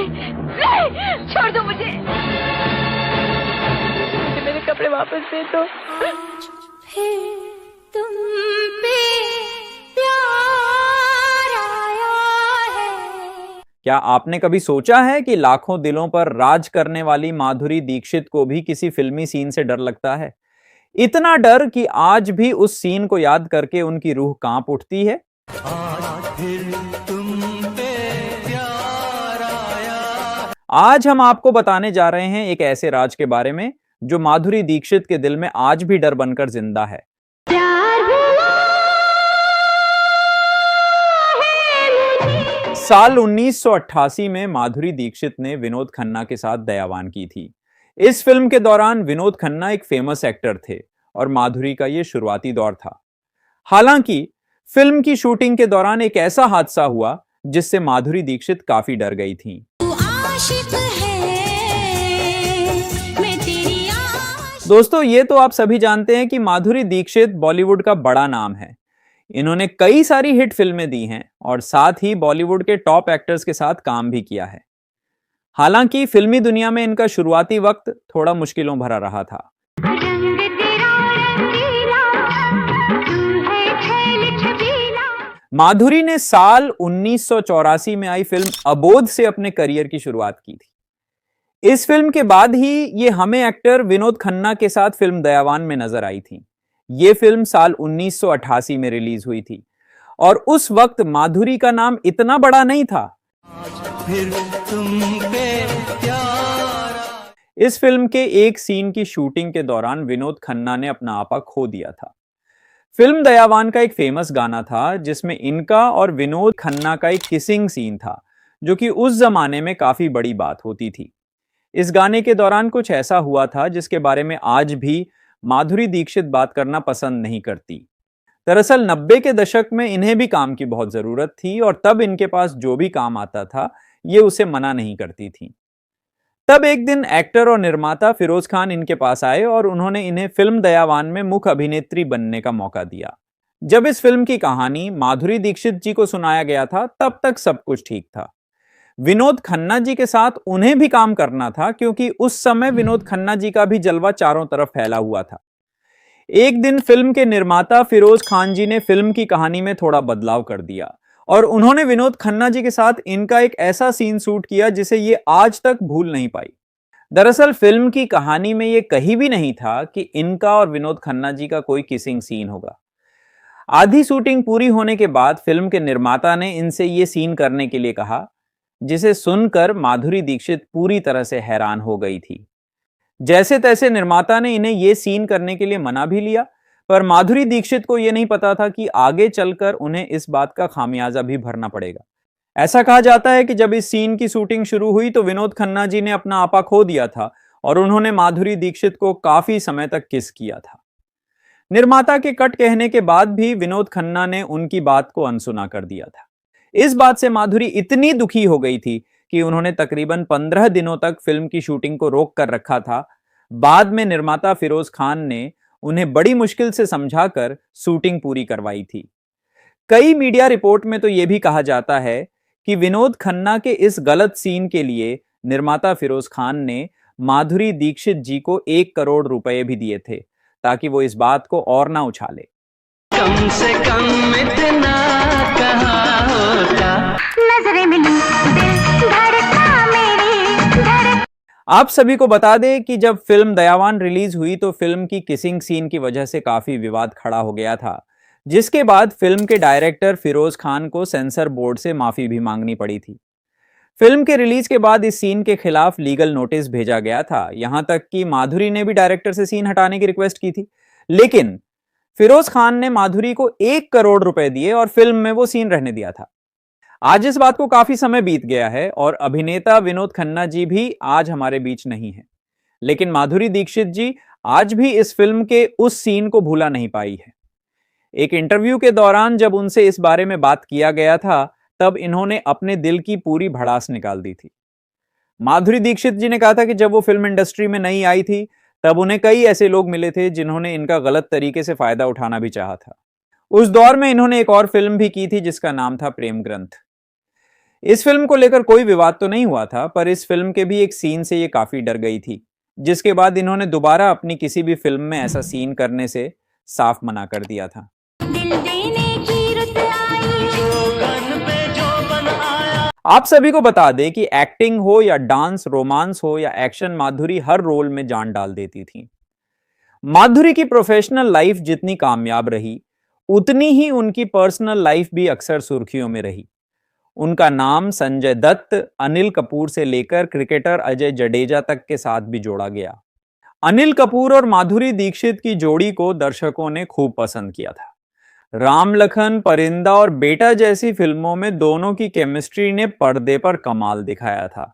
नहीं, छोड़ दो मुझे मेरे कपड़े वापस दे दो। तुम पे प्यार आया है। क्या आपने कभी सोचा है कि लाखों दिलों पर राज करने वाली माधुरी दीक्षित को भी किसी फिल्मी सीन से डर लगता है? इतना डर कि आज भी उस सीन को याद करके उनकी रूह कांप उठती है। आज हम आपको बताने जा रहे हैं एक ऐसे राज के बारे में जो माधुरी दीक्षित के दिल में आज भी डर बनकर जिंदा है। साल 1988 में माधुरी दीक्षित ने विनोद खन्ना के साथ दयावान की थी। इस फिल्म के दौरान विनोद खन्ना एक फेमस एक्टर थे और माधुरी का यह शुरुआती दौर था। हालांकि फिल्म की शूटिंग के दौरान एक ऐसा हादसा हुआ जिससे माधुरी दीक्षित काफी डर गई थीं। दोस्तों, ये तो आप सभी जानते हैं कि माधुरी दीक्षित बॉलीवुड का बड़ा नाम है। इन्होंने कई सारी हिट फिल्में दी हैं और साथ ही बॉलीवुड के टॉप एक्टर्स के साथ काम भी किया है। हालांकि फिल्मी दुनिया में इनका शुरुआती वक्त थोड़ा मुश्किलों भरा रहा था। माधुरी ने साल 1984 में आई फिल्म अबोध से अपने करियर की शुरुआत की थी। इस फिल्म के बाद ही ये हमें एक्टर विनोद खन्ना के साथ फिल्म दयावान में नजर आई थी। ये फिल्म साल 1988 में रिलीज हुई थी और उस वक्त माधुरी का नाम इतना बड़ा नहीं था। फिर तुम पे इस फिल्म के एक सीन की शूटिंग के दौरान विनोद खन्ना ने अपना आपा खो दिया था। फिल्म दयावान का एक फेमस गाना था जिसमें इनका और विनोद खन्ना का एक किसिंग सीन था, जो कि उस जमाने में काफी बड़ी बात होती थी। इस गाने के दौरान कुछ ऐसा हुआ था जिसके बारे में आज भी माधुरी दीक्षित बात करना पसंद नहीं करती। दरअसल 90 के दशक में इन्हें भी काम की बहुत जरूरत थी और तब इनके पास जो भी काम आता था ये उसे मना नहीं करती थी। तब एक दिन एक्टर और निर्माता फिरोज खान इनके पास आए और उन्होंने इन्हें फिल्म दयावान में मुख्य अभिनेत्री बनने का मौका दिया। जब इस फिल्म की कहानी माधुरी दीक्षित जी को सुनाया गया था तब तक सब कुछ ठीक था। विनोद खन्ना जी के साथ उन्हें भी काम करना था क्योंकि उस समय विनोद खन्ना जी का भी जलवा चारों तरफ फैला हुआ था। एक दिन फिल्म के निर्माता फिरोज खान जी ने फिल्म की कहानी में थोड़ा बदलाव कर दिया और उन्होंने विनोद खन्ना जी के साथ इनका एक ऐसा सीन शूट किया जिसे ये आज तक भूल नहीं पाई। दरअसल फिल्म की कहानी में ये कहीं भी नहीं था कि इनका और विनोद खन्ना जी का कोई किसिंग सीन होगा। आधी शूटिंग पूरी होने के बाद फिल्म के निर्माता ने इनसे ये सीन करने के लिए कहा, जिसे सुनकर माधुरी दीक्षित पूरी तरह से हैरान हो गई थी। जैसे तैसे निर्माता ने इन्हें यह सीन करने के लिए मना भी लिया, पर माधुरी दीक्षित को यह नहीं पता था कि आगे चलकर उन्हें इस बात का खामियाजा भी भरना पड़ेगा। ऐसा कहा जाता है कि जब इस सीन की शूटिंग शुरू हुई तो विनोद खन्ना जी ने अपना आपा खो दिया था और उन्होंने माधुरी दीक्षित को काफी समय तक किस किया था। निर्माता के कट कहने के बाद भी विनोद खन्ना ने उनकी बात को अनसुना कर दिया था। इस बात से माधुरी इतनी दुखी हो गई थी कि उन्होंने तकरीबन 15 दिनों तक फिल्म की शूटिंग को रोक कर रखा था। बाद में निर्माता फिरोज खान ने उन्हें बड़ी मुश्किल से समझाकर शूटिंग पूरी करवाई थी। कई मीडिया रिपोर्ट में तो यह भी कहा जाता है कि विनोद खन्ना के इस गलत सीन के लिए निर्माता फिरोज खान ने माधुरी दीक्षित जी को 1 करोड़ रुपए भी दिए थे ताकि वो इस बात को और ना उछाले। कम से कम इतना कहा होता, नजरें मिली, दिल धड़का मेरी। आप सभी को बता दें कि जब फिल्म दयावान रिलीज हुई तो फिल्म की किसिंग सीन की वजह से काफी विवाद खड़ा हो गया था, जिसके बाद फिल्म के डायरेक्टर फिरोज खान को सेंसर बोर्ड से माफी भी मांगनी पड़ी थी। फिल्म के रिलीज के बाद इस सीन के खिलाफ लीगल नोटिस भेजा गया था। यहां तक कि माधुरी ने भी डायरेक्टर से सीन हटाने की रिक्वेस्ट की थी, लेकिन फिरोज खान ने माधुरी को 1 करोड़ रुपए दिए और फिल्म में वो सीन रहने दिया था। आज इस बात को काफी समय बीत गया है और अभिनेता विनोद खन्ना जी भी आज हमारे बीच नहीं है, लेकिन माधुरी दीक्षित जी आज भी इस फिल्म के उस सीन को भूला नहीं पाई है। एक इंटरव्यू के दौरान जब उनसे इस बारे में बात किया गया था तब इन्होंने अपने दिल की पूरी भड़ास निकाल दी थी। माधुरी दीक्षित जी ने कहा था कि जब वो फिल्म इंडस्ट्री में नई आई थी तब उन्हें कई ऐसे लोग मिले थे जिन्होंने इनका गलत तरीके से फायदा उठाना भी चाहा था। उस दौर में इन्होंने एक और फिल्म भी की थी जिसका नाम था प्रेम ग्रंथ। इस फिल्म को लेकर कोई विवाद तो नहीं हुआ था, पर इस फिल्म के भी एक सीन से ये काफी डर गई थी, जिसके बाद इन्होंने दोबारा अपनी किसी भी फिल्म में ऐसा सीन करने से साफ मना कर दिया था। दिल देने की रुत आई, आप सभी को बता दें कि एक्टिंग हो या डांस, रोमांस हो या एक्शन, माधुरी हर रोल में जान डाल देती थी। माधुरी की प्रोफेशनल लाइफ जितनी कामयाब रही, उतनी ही उनकी पर्सनल लाइफ भी अक्सर सुर्खियों में रही। उनका नाम संजय दत्त, अनिल कपूर से लेकर क्रिकेटर अजय जडेजा तक के साथ भी जोड़ा गया। अनिल कपूर और माधुरी दीक्षित की जोड़ी को दर्शकों ने खूब पसंद किया था। राम लखन, परिंदा और बेटा जैसी फिल्मों में दोनों की केमिस्ट्री ने पर्दे पर कमाल दिखाया था।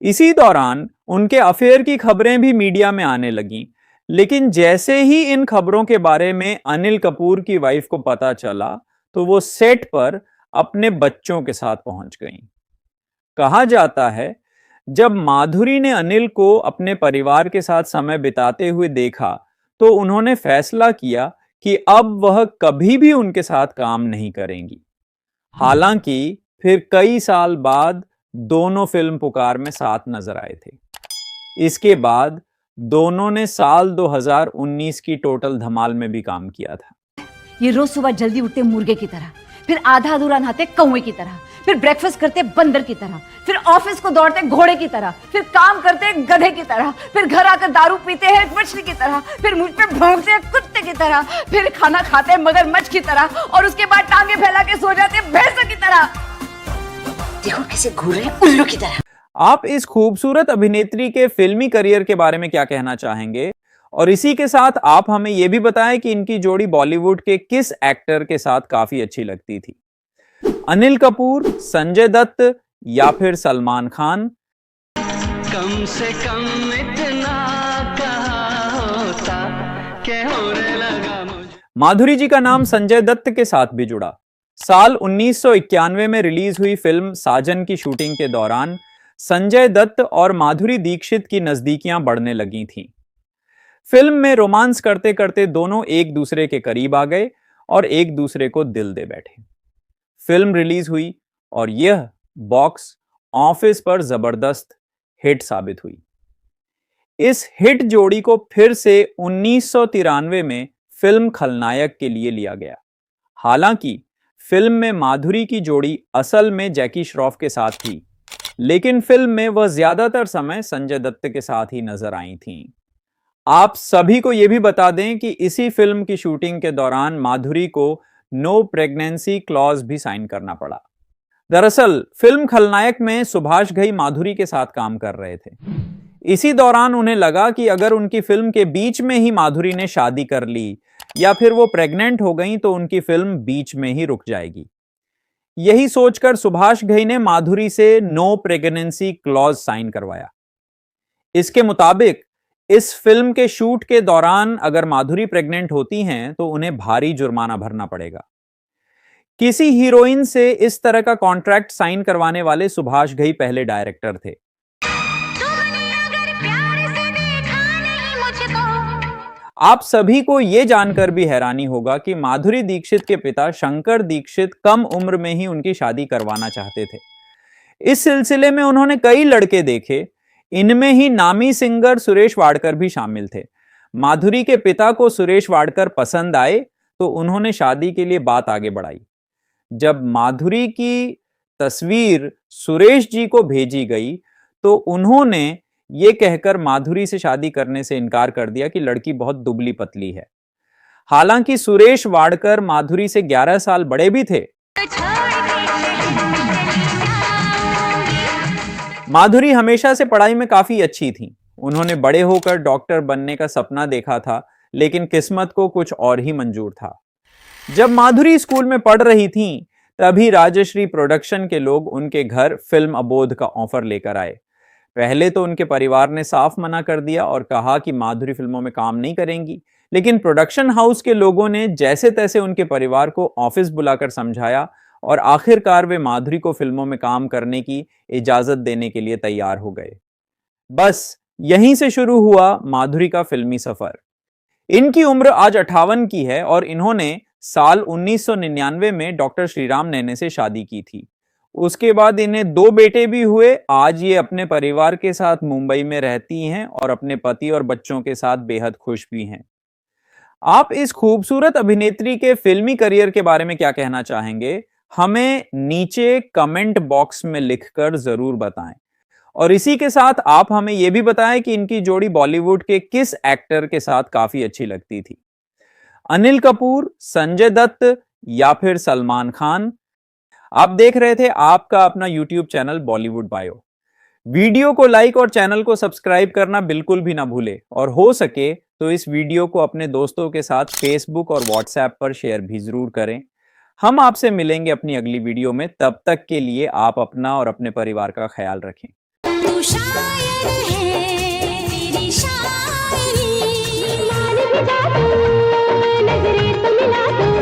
इसी दौरान उनके अफेयर की खबरें भी मीडिया में आने लगीं, लेकिन जैसे ही इन खबरों के बारे में अनिल कपूर की वाइफ को पता चला, तो वो सेट पर अपने बच्चों के साथ पहुंच गईं। कहा जाता है, जब माधुरी ने अनिल को अपने परिवार के साथ समय बिताते हुए देखा, तो उन्होंने फैसला किया कि अब वह कभी भी उनके साथ काम नहीं करेंगी। हालांकि फिर कई साल बाद दोनों फिल्म पुकार में साथ नजर आए थे। इसके बाद दोनों ने साल 2019 की टोटल धमाल में भी काम किया था। ये रोज सुबह जल्दी उठते मुर्गे की तरह, फिर आधा अधूरा नहाते कौवे की तरह, फिर ब्रेकफास्ट करते बंदर की तरह, फिर ऑफिस को दौड़ते घोड़े की तरह, फिर काम करते गधे की तरह, फिर घर आकर दारू पीते हैं मछली की तरह, फिर मुझ पे भौंकते हैं कुत्ते की तरह, फिर खाना खाते हैं मगरमच्छ की तरह, और उसके बाद टांगे फैला के सो जाते हैं भैंस की तरह। देखो कैसे घूर रहे हैं उल्लू की तरह। आप इस खूबसूरत अभिनेत्री के फिल्मी करियर के बारे में क्या कहना चाहेंगे? और इसी के साथ आप हमें यह भी बताएं कि इनकी जोड़ी बॉलीवुड के किस एक्टर के साथ काफी अच्छी लगती थी? अनिल कपूर, संजय दत्त या फिर सलमान खान? कम से कम इतना कहा होता कि होने लगा मुझे। माधुरी जी का नाम संजय दत्त के साथ भी जुड़ा। साल 1991 में रिलीज हुई फिल्म साजन की शूटिंग के दौरान संजय दत्त और माधुरी दीक्षित की नजदीकियां बढ़ने लगी थीं। फिल्म में रोमांस करते करते दोनों एक दूसरे के करीब आ गए और एक दूसरे को दिल दे बैठे। फिल्म रिलीज हुई और यह बॉक्स ऑफिस पर जबरदस्त हिट साबित हुई। इस हिट जोड़ी को फिर से 1993 में फिल्म खलनायक के लिए लिया गया। हालांकि फिल्म में माधुरी की जोड़ी असल में जैकी श्रॉफ के साथ थी, लेकिन फिल्म में वह ज्यादातर समय संजय दत्त के साथ ही नजर आई थीं। आप सभी को यह भी बता दें कि इसी फिल्म की शूटिंग के दौरान माधुरी को नो प्रेगनेंसी क्लॉज भी साइन करना पड़ा। दरअसल फिल्म खलनायक में सुभाष घई माधुरी के साथ काम कर रहे थे। इसी दौरान उन्हें लगा कि अगर उनकी फिल्म के बीच में ही माधुरी ने शादी कर ली या फिर वो प्रेग्नेंट हो गई तो उनकी फिल्म बीच में ही रुक जाएगी। यही सोचकर सुभाष घई ने माधुरी से नो प्रेगनेंसी क्लॉज साइन करवाया। इसके मुताबिक इस फिल्म के शूट के दौरान अगर माधुरी प्रेग्नेंट होती हैं तो उन्हें भारी जुर्माना भरना पड़ेगा। किसी हीरोइन से इस तरह का कॉन्ट्रैक्ट साइन करवाने वाले सुभाष घई पहले डायरेक्टर थे। तुमने अगर प्यार से देखा नहीं मुझको, आप सभी को यह जानकर भी हैरानी होगा कि माधुरी दीक्षित के पिता शंकर दीक्षित कम उम्र में ही उनकी शादी करवाना चाहते थे। इस सिलसिले में उन्होंने कई लड़के देखे, इनमें ही नामी सिंगर सुरेश वाडकर भी शामिल थे। माधुरी के पिता को सुरेश वाडकर पसंद आए तो उन्होंने शादी के लिए बात आगे बढ़ाई। जब माधुरी की तस्वीर सुरेश जी को भेजी गई तो उन्होंने ये कहकर माधुरी से शादी करने से इनकार कर दिया कि लड़की बहुत दुबली पतली है। हालांकि सुरेश वाडकर माधुरी से 11 साल बड़े भी थे। तो छोड़ के चली जाऊंगी। माधुरी हमेशा से पढ़ाई में काफी अच्छी थी। उन्होंने बड़े होकर डॉक्टर बनने का सपना देखा था, लेकिन किस्मत को कुछ और ही मंजूर था। जब माधुरी स्कूल में पढ़ रही थीं, तभी राजश्री प्रोडक्शन के लोग उनके घर फिल्म अबोध का ऑफर लेकर आए। पहले तो उनके परिवार ने साफ मना कर दिया और कहा कि माधुरी फिल्मों में काम नहीं करेंगी, लेकिन प्रोडक्शन हाउस के लोगों ने जैसे तैसे उनके परिवार को ऑफिस बुलाकर समझाया और आखिरकार वे माधुरी को फिल्मों में काम करने की इजाजत देने के लिए तैयार हो गए। बस यहीं से शुरू हुआ माधुरी का फिल्मी सफर। इनकी उम्र आज 58 की है और इन्होंने साल 1999 में डॉक्टर श्रीराम नैने से शादी की थी। उसके बाद इन्हें 2 बेटे भी हुए। आज ये अपने परिवार के साथ मुंबई में रहती हैं और अपने पति और बच्चों के साथ बेहद खुश भी हैं। आप इस खूबसूरत अभिनेत्री के फिल्मी करियर के बारे में क्या कहना चाहेंगे? हमें नीचे कमेंट बॉक्स में लिखकर जरूर बताएं। और इसी के साथ आप हमें यह भी बताएं कि इनकी जोड़ी बॉलीवुड के किस एक्टर के साथ काफी अच्छी लगती थी। अनिल कपूर, संजय दत्त या फिर सलमान खान? आप देख रहे थे आपका अपना YouTube channel Bollywood bio. Video को लाइक और चैनल को सब्सक्राइब करना बिल्कुल भी ना भूले और हो सके तो इस वीडियो को अपने दोस्तों के साथ फेसबुक और व्हाट्सएप पर शेयर भी जरूर करें। हम आपसे मिलेंगे अपनी अगली वीडियो में। तब तक के लिए आप अपना और अपने परिवार का ख्याल रखें। तू शायर है, तेरी शायरी मान भी जा तू, नजरें तो मिला तू।